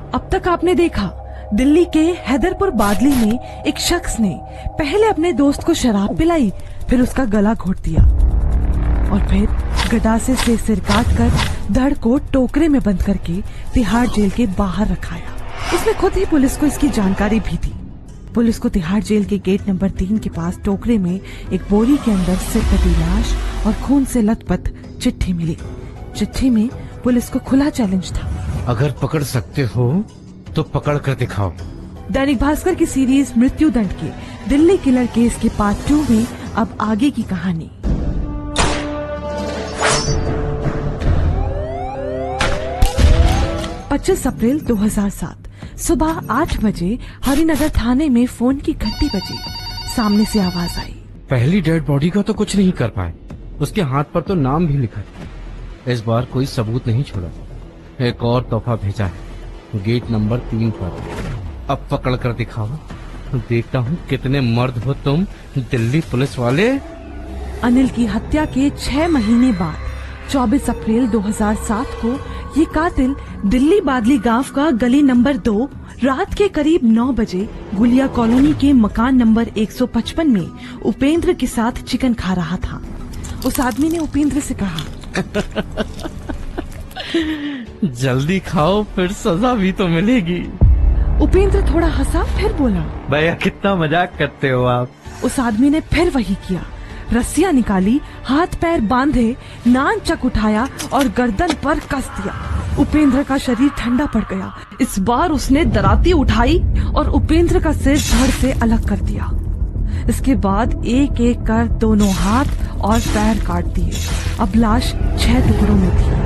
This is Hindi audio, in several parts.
अब तक आपने देखा, दिल्ली के हैदरपुर बादली में एक शख्स ने पहले अपने दोस्त को शराब पिलाई, फिर उसका गला घोट दिया और फिर गडासे से सिर काट कर धड़ को टोकरे में बंद करके तिहाड़ जेल के बाहर रखाया। उसने खुद ही पुलिस को इसकी जानकारी भी दी। पुलिस को तिहाड़ जेल के गेट नंबर 3 के पास टोकरे में एक बोरी के अंदर सिर कटी लाश और खून से लथपथ चिट्ठी मिली। चिट्ठी में पुलिस को खुला चैलेंज था, अगर पकड़ सकते हो तो पकड़ कर दिखाओ। दैनिक भास्कर की सीरीज मृत्यु दंड के दिल्ली किलर केस के पार्ट 2 में अब आगे की कहानी। 25 अप्रैल 2007 सुबह 8 बजे हरिनगर थाने में फोन की घंटी बजी। सामने से आवाज आई, पहली डेड बॉडी का तो कुछ नहीं कर पाए, उसके हाथ पर तो नाम भी लिखा है। इस बार कोई सबूत नहीं छोड़ा। एक और तोहफा भेजा है गेट नंबर 3 पर। अब पकड़ कर दिखाओ, देखता हूँ कितने मर्द हो तुम दिल्ली पुलिस वाले। अनिल की हत्या के 6 महीने बाद 24 अप्रैल 2007 को ये कातिल दिल्ली बादली गांव का गली नंबर 2 रात के करीब 9 बजे गुलिया कॉलोनी के मकान नंबर 155 में उपेंद्र के साथ चिकन खा रहा था। उस आदमी ने उपेंद्र से कहा, जल्दी खाओ फिर सजा भी तो मिलेगी। उपेंद्र थोड़ा हंसा, फिर बोला, भैया कितना मजाक करते हो आप। उस आदमी ने फिर वही किया। रस्सियां निकाली, हाथ पैर बांधे, नान चक उठाया और गर्दन पर कस दिया। उपेंद्र का शरीर ठंडा पड़ गया। इस बार उसने दराती उठाई और उपेंद्र का सिर धड़ से अलग कर दिया। इसके बाद एक एक कर दोनों हाथ और पैर काट दिए। अब लाश 6 टुकड़ों में थी।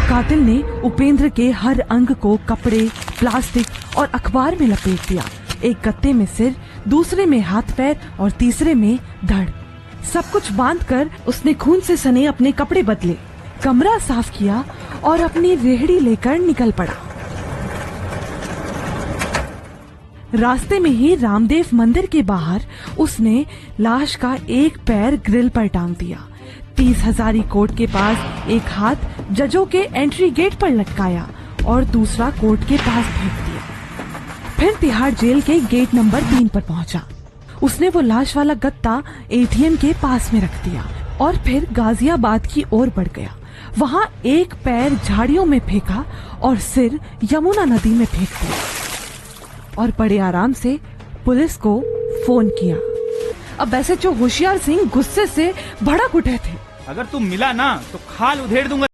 कातिल ने उपेंद्र के हर अंग को कपड़े, प्लास्टिक और अखबार में लपेट दिया। एक गत्ते में सिर, दूसरे में हाथ पैर और तीसरे में धड़। सब कुछ बांधकर उसने खून से सने अपने कपड़े बदले, कमरा साफ किया और अपनी रेहड़ी लेकर निकल पड़ा। रास्ते में ही रामदेव मंदिर के बाहर उसने लाश का एक पैर ग्रिल पर टांग दिया। 30 हजारी कोर्ट के पास एक हाथ जजों के एंट्री गेट पर लटकाया और दूसरा कोर्ट के पास फेंक दिया। फिर तिहाड़ जेल के गेट नंबर 3 पर पहुंचा। उसने वो लाश वाला गत्ता एटीएम के पास में रख दिया और फिर गाजियाबाद की ओर बढ़ गया। वहाँ एक पैर झाड़ियों में फेंका और सिर यमुना नदी में फेंक दिया और बड़े आराम से पुलिस को फोन किया। अब एसएचओ होशियार सिंह गुस्से से भड़क उठे थे, अगर तुम मिला ना तो खाल उधेड़ दूंगा।